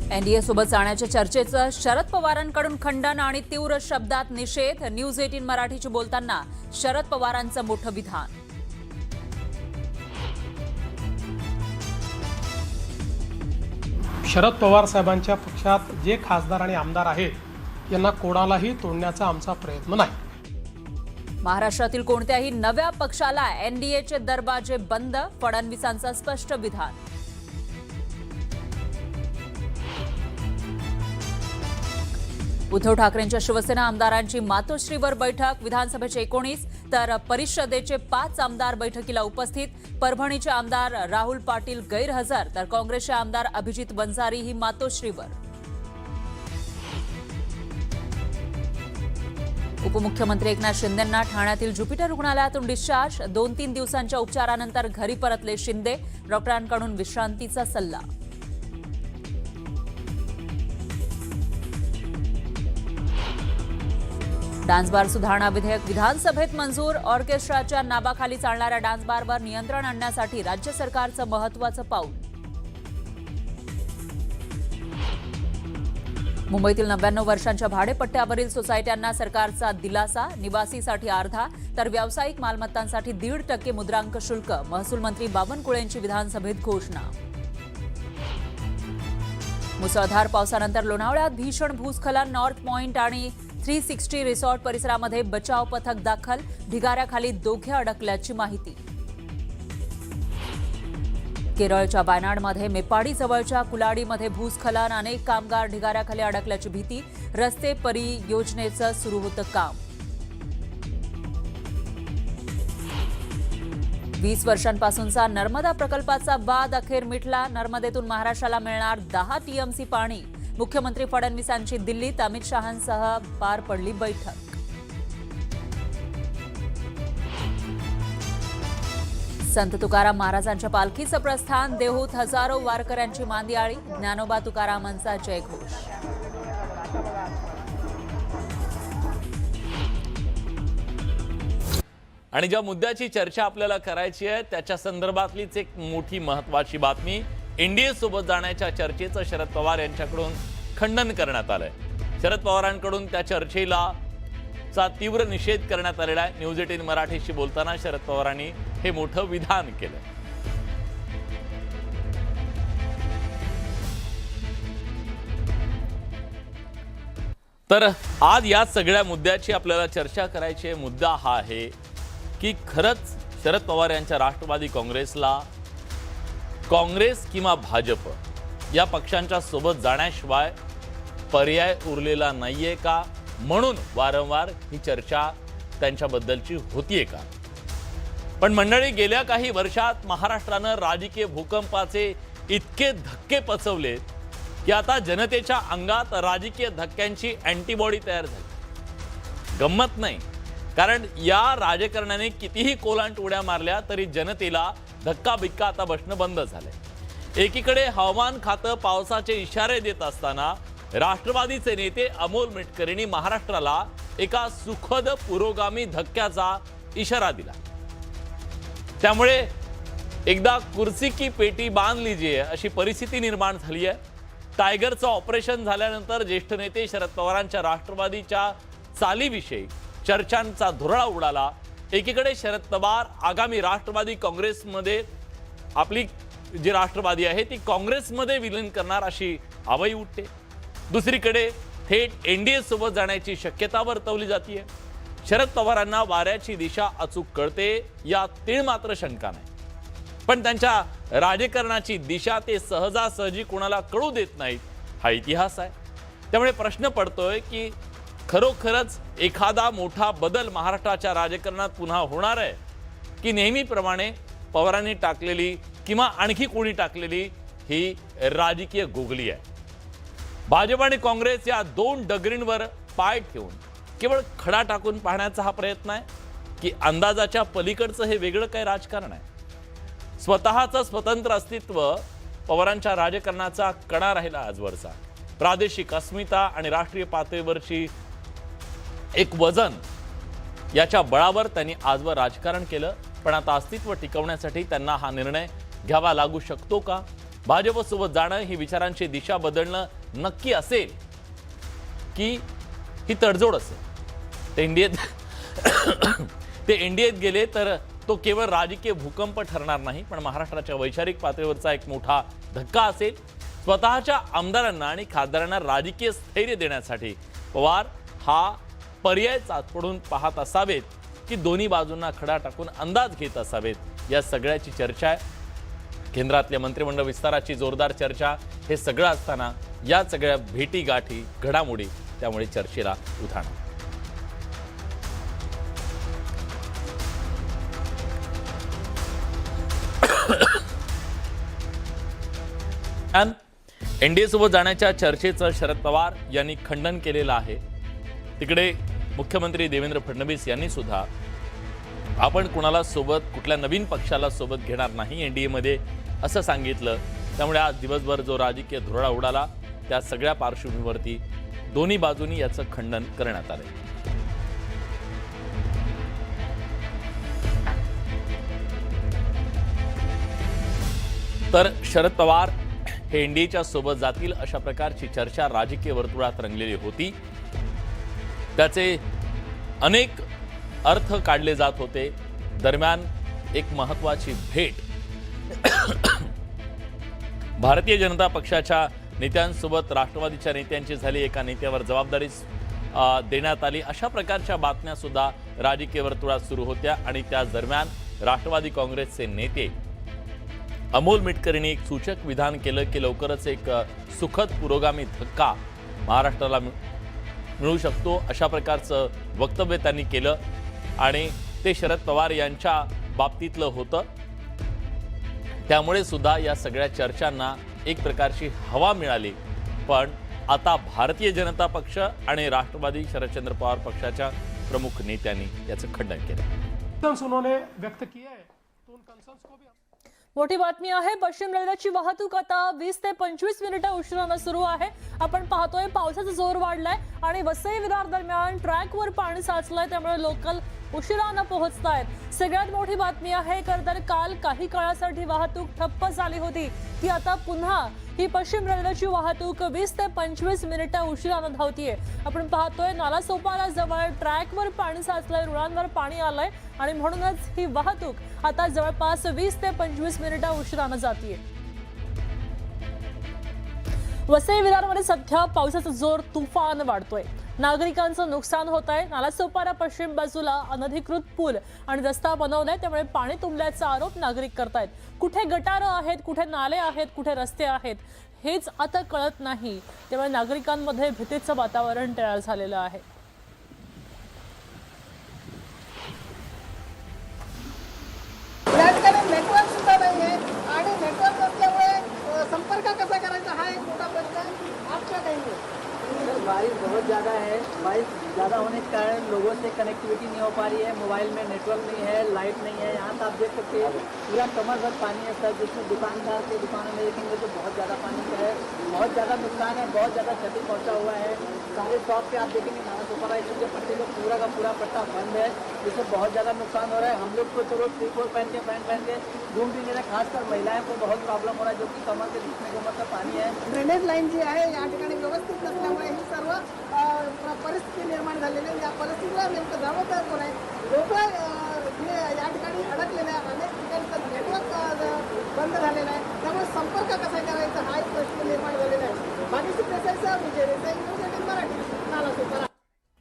NDA सोबत जाण्याच्या चर्चेचं शरद पवारांकडून खंडन आणि तीव्र शब्दात निषेध। न्यूज 18 मराठीशी बोलताना शरद पवारांचं मोठं विधान। शरद पवार साहेबांच्या पक्षात जे खासदार आणि आमदार आहेत यांना कोणालाही तोडण्याचा आमचा प्रयत्न नाही। महाराष्ट्रातील कोणत्याही नव्या पक्षाला एनडीएचे दरवाजे बंद, फडणवीसांचं स्पष्ट विधान। उद्धव ठाकरेंच्या शिवसेना आमदारांची मातोश्रीवर बैठक। विधानसभेचे 19 तर परिषदेचे 5 आमदार बैठकीला उपस्थित। परभणीचे आमदार राहुल पाटील गैरहजर तर काँग्रेसचे आमदार अभिजित वंजारी ही मातोश्रीवर। उपमुख्यमंत्री एकनाथ शिंदेंना ठाण्यातील ज्युपिटर रुग्णालयातून डिस्चार्ज। 2-3 दिवसांच्या उपचारानंतर घरी परतले शिंदे। डॉक्टरांकडून विश्रांतीचा सल्ला। डान्स बार सुधारणा विधेयक विधानसभेत मंजूर। ऑर्केस्ट्राच्या नावाखाली चालणाऱ्या डान्स बारवर नियंत्रण आणण्यासाठी राज्य सरकारचं महत्त्वाचं पाऊल। मुंबईतील 99 वर्षांच्या भाडेपट्ट्यावरील सोसायट्यांना सरकारचा दिलासा। निवासीसाठी अर्धा तर व्यावसायिक मालमत्तांसाठी 1.5% मुद्रांक शुल्क। महसूल मंत्री बावनकुळेंची विधानसभेत घोषणा। मुसळधार पावसानंतर लोणावळ्यात भीषण भूस्खलन। नॉर्थ पॉइंट आणि 360 रिसॉर्ट परिसरामध्ये बचाव पथक दाखल। ढिगाऱ्याखाली दोघे अडकल्याची माहिती। केरळच्या वायनाडमध्ये मेपाडी जवळच्या कुलाडीमध्ये भूस्खलन। अनेक कामगार ढिगाऱ्याखाली अडकल्याची भीती। रस्ते परियोजनेचं सुरू होतं काम। 20 वर्षांपासूनचा नर्मदा प्रकल्पाचा वाद अखेर मिटला। नर्मदेतून महाराष्ट्राला मिळणार 10 टीएमसी पाणी। मुख्यमंत्री फडणवीसांची दिल्लीत अमित शहांसह पार पडली बैठक। संत तुकाराम महाराजांच्या पालखीचं प्रस्थान। देहूत हजारो वारकऱ्यांची मांदियाळी। ज्ञानोबा तुकारामांचा जयघोष। आणि ज्या मुद्द्याची चर्चा आपल्याला करायची आहे त्याच्या संदर्भातलीच एक मोठी महत्त्वाची बातमी। एनडीए सोबत जाण्याच्या चर्चेचं शरद पवार यांच्याकडून खंडन करण्यात आलंय। शरद पवारांकडून त्या चर्चेला तीव्र निषेध करण्यात आलेला आहे। न्यूज 18 मराठीशी बोलताना शरद पवारांनी हे मोठं विधान केलं। तर आज या सगळ्या मुद्द्याची आपल्याला चर्चा करायची आहे। मुद्दा हा आहे की खरंच शरद पवार यांच्या राष्ट्रवादी काँग्रेसला काँग्रेस किंवा भाजप या पक्षांच्या सोबत जाण्याशिवाय पर्याय उरलेला नाहीये का, म्हणून वारंवार ही चर्चा त्यांच्याबद्दलची होतीये का। पण मंडळी, गेल्या काही वर्षात महाराष्ट्रानं राजकीय भूकंपाचे इतके धक्के पचवलेत की आता जनतेच्या अंगात राजकीय धक्क्यांची अँटीबॉडी तयार झाली। गंमत नाही, कारण या राजकारण्याने कितीही कोलांट उड्या मारल्या तरी जनतेला धक्का बिक्का आता बसणं बंद झालंय। एकीकडे हवामान खातं पावसाचे इशारे देत असताना राष्ट्रवादीचे नेते अमोल मिटकरींनी महाराष्ट्राला एका सुखद पुरोगामी धक्क्याचा इशारा दिला। त्यामुळे एकदा कुर्सी की पेटी बांध लीजिए अशी परिस्थिती निर्माण झाली आहे। टायगरचं ऑपरेशन झाल्यानंतर ज्येष्ठ नेते शरद पवारांच्या राष्ट्रवादीच्या चालीविषयी चर्चांचा धुरळा उडाला। एकीकडे शरद पवार आगामी राष्ट्रवादी काँग्रेसमध्ये आपली जी राष्ट्रवादी आहे ती काँग्रेसमध्ये विलीन करणार अशी आवाई उठते। दुसरीकडे थेट एनडीए सोबत जाण्याची शक्यता वर्तवली जाते। शरद पवारांना वाऱ्याची दिशा अचूक कळते यात तीळ मात्र शंका नाही, पण त्यांच्या राजकारणाची दिशा ते सहजासहजी कोणाला कळू देत नाहीत हा इतिहास आहे। त्यामुळे प्रश्न पडतोय की खरोखरच एखादा मोठा बदल महाराष्ट्राच्या राजकारणात पुन्हा होणार आहे की नेहमीप्रमाणे पवारांनी टाकलेली किंवा आणखी कोणी टाकलेली ही राजकीय गोगली आहे। भाजप आणि काँग्रेस या दोन डगरींवर पाय ठेवून केवळ खडा टाकून पाहण्याचा हा प्रयत्न आहे की अंदाजाच्या पलीकडचं हे वेगळं काय राजकारण आहे। स्वतःचं स्वतंत्र अस्तित्व पवारांच्या राजकारणाचा कणा राहिला आजवरचा। प्रादेशिक अस्मिता आणि राष्ट्रीय पातळीवरची एक वजन याच्या बळावर त्यांनी आजवर राजकारण केलं, पण आता अस्तित्व टिकवण्यासाठी त्यांना हा निर्णय घ्यावा लागू शकतो का? भाजपसोबत जाणं ही विचारांची दिशा बदलणं नक्की असेल की ही तडजोड असेल. ते एनडीएत गेले तर तो केवळ राजकीय भूकंप ठरणार नाही, पण महाराष्ट्राच्या वैचारिक पातळीवरचा एक मोठा धक्का असेल. स्वतःच्या आमदारांना आणि खासदारांना राजकीय स्थैर्य देण्यासाठी पवार हा पर्याय चाचपडून पाहत असावेत की दोन्ही बाजूंना खडा टाकून अंदाज घेत असावेत. या सगळ्याची चर्चा आहे. केंद्रातल्या मंत्रिमंडळ विस्ताराची जोरदार चर्चा. हे सगळं असताना या सगळ्या भेटी गाठी घडामोडी त्यामुळे चर्चेला उधाण. एनडीए सोबत जाण्याच्या चर्चेचं शरद पवार यांनी खंडन केलेलं आहे. तिकडे मुख्यमंत्री देवेंद्र फडणवीस यांनी सुद्धा आपण कुणाला सोबत कुठल्या नवीन पक्षाला सोबत घेणार नाही एनडीए मध्ये असं सांगितलं. त्यामुळे आज दिवसभर जो राजकीय धुरळा उडाला त्या सगळ्या पार्श्वभूमीवरती दोन्ही बाजूंनी याचं खंडन करण्यात आलं. तर शरद पवार हे एनडीएच्या सोबत जातील अशा प्रकारची चर्चा राजकीय वर्तुळात रंगलेली होती. त्याचे अनेक अर्थ काढले जात होते. दरम्यान एक महत्त्वाची भेट भारतीय जनता पक्षाच्या नेत्यांसोबत राष्ट्रवादीच्या नेत्यांची झाली. एका नेत्यावर जबाबदारी देण्यात आली अशा प्रकारच्या बातम्या सुद्धा राजकीय वर्तुळात सुरू होत्या. आणि त्याच दरम्यान राष्ट्रवादी काँग्रेसचे नेते अमोल मिटकरींनी एक सूचक विधान केलं की लवकरच एक सुखद पुरोगामी धक्का महाराष्ट्राला मिळू शकतो अशा प्रकारचं वक्तव्य त्यांनी केलं. आणि ते शरद पवार यांच्या बाबतीतलं होतं. त्यामुळे सुद्धा या सगळ्या चर्चांना एक प्रकारची हवा मिळाली. पण आता भारतीय जनता पक्ष आणि राष्ट्रवादी शरदचंद्र पवार पक्षाच्या प्रमुख नेत्यांनी याचं खंडन केलं. उन्होंने व्यक्त किया है तो उन कंसर्न्स को भी मोठी बातमी आहे. पश्चिम रेल्वेची वाहतूक आता 20 ते 25 मिनिटं उशिरानं सुरू आहे. आपण पाहतोय पावसाचा जोर वाढलाय आणि वसई विरार दरम्यान ट्रॅकवर पाणी साचलंय. त्यामुळे लोकल उशिरानं पोहोचतायत. सगळ्यात मोठी बातमी आहे तर काल काही काळासाठी वाहतूक ठप्प झाली होती ती आता पुन्हा ही पश्चिम रेल्वेची वाहतूक 20 ते 25 मिनिटं उशिरानं धावतीये. आपण पाहतोय नालासोपारा जवळ ट्रॅकवर पाणी साचलंय, रुळांवर पाणी आलंय आणि म्हणूनच ही वाहतूक आता जवळपास 20 ते 25 मिनिटं उशिरानं जातीये. वसई विरारमध्ये सध्या पावसाचा जोर तुफान वाढतोय. नागरिकांचं नुकसान होत आहे. नालासोपारा पश्चिम बाजूला अनधिकृत पूल आणि रस्ता बनवलाय त्यामुळे पाणी तुंबल्याचा आरोप नागरिक करतायत. कुठे गटारं आहेत, कुठे नाले आहेत, कुठे रस्ते आहेत हेच आता कळत नाही. त्यामुळे नागरिकांमध्ये भीतीचं वातावरण तयार झालेलं आहे. नेटवर्क सुद्धा नाही आहे आणि नेटवर्क नसल्यामुळे संपर्क कसा करायचा हा एक मोठा प्रश्न आजच्या टाइम बारिश बहुत ज़्यादा है. बारिश ज़्यादा होने के कारण लोगों से कनेक्टिविटी नहीं हो पा रही है. मोबाइल में नेटवर्क नहीं है, लाइट नहीं है. यहाँ से आप देख सकते हैं पूरा कमर भर पानी है सर. जिसमें दुकानदार के दुकानों में देखेंगे तो बहुत ज़्यादा पानी है. बहुत ज़्यादा नुकसान है, बहुत ज़्यादा क्षति पहुँचा हुआ है. सारे शॉप पे आप देखेंगे नालासोपारा स्टेशन पट्टी में पूरा का पूरा पट्टा बंद है जिससे बहुत ज़्यादा नुकसान हो रहा है. हम लोग को चलो स्लीपर पहन के पैंट पहन के घूम फिर रहे. खासकर महिलाएं को बहुत प्रॉब्लम हो रहा है जो कि कमर के बीच में कमर का पानी है. ड्रेनेज लाईन जी आहे या ठिकाणी व्यवस्थित नसल्यामुळे ही सर्व परिस्थिती निर्माण झालेली आहे. या परिस्थितीला नेमकं जबाबदार कोण आहे? लोक जे या ठिकाणी अडकलेले आहे. अनेक ठिकाणी नेटवर्क बंद झालेलं आहे. त्यामुळे संपर्क कसा करायचा हा एक प्रश्न निर्माण झालेला आहे. बाकीची प्रशासन विजय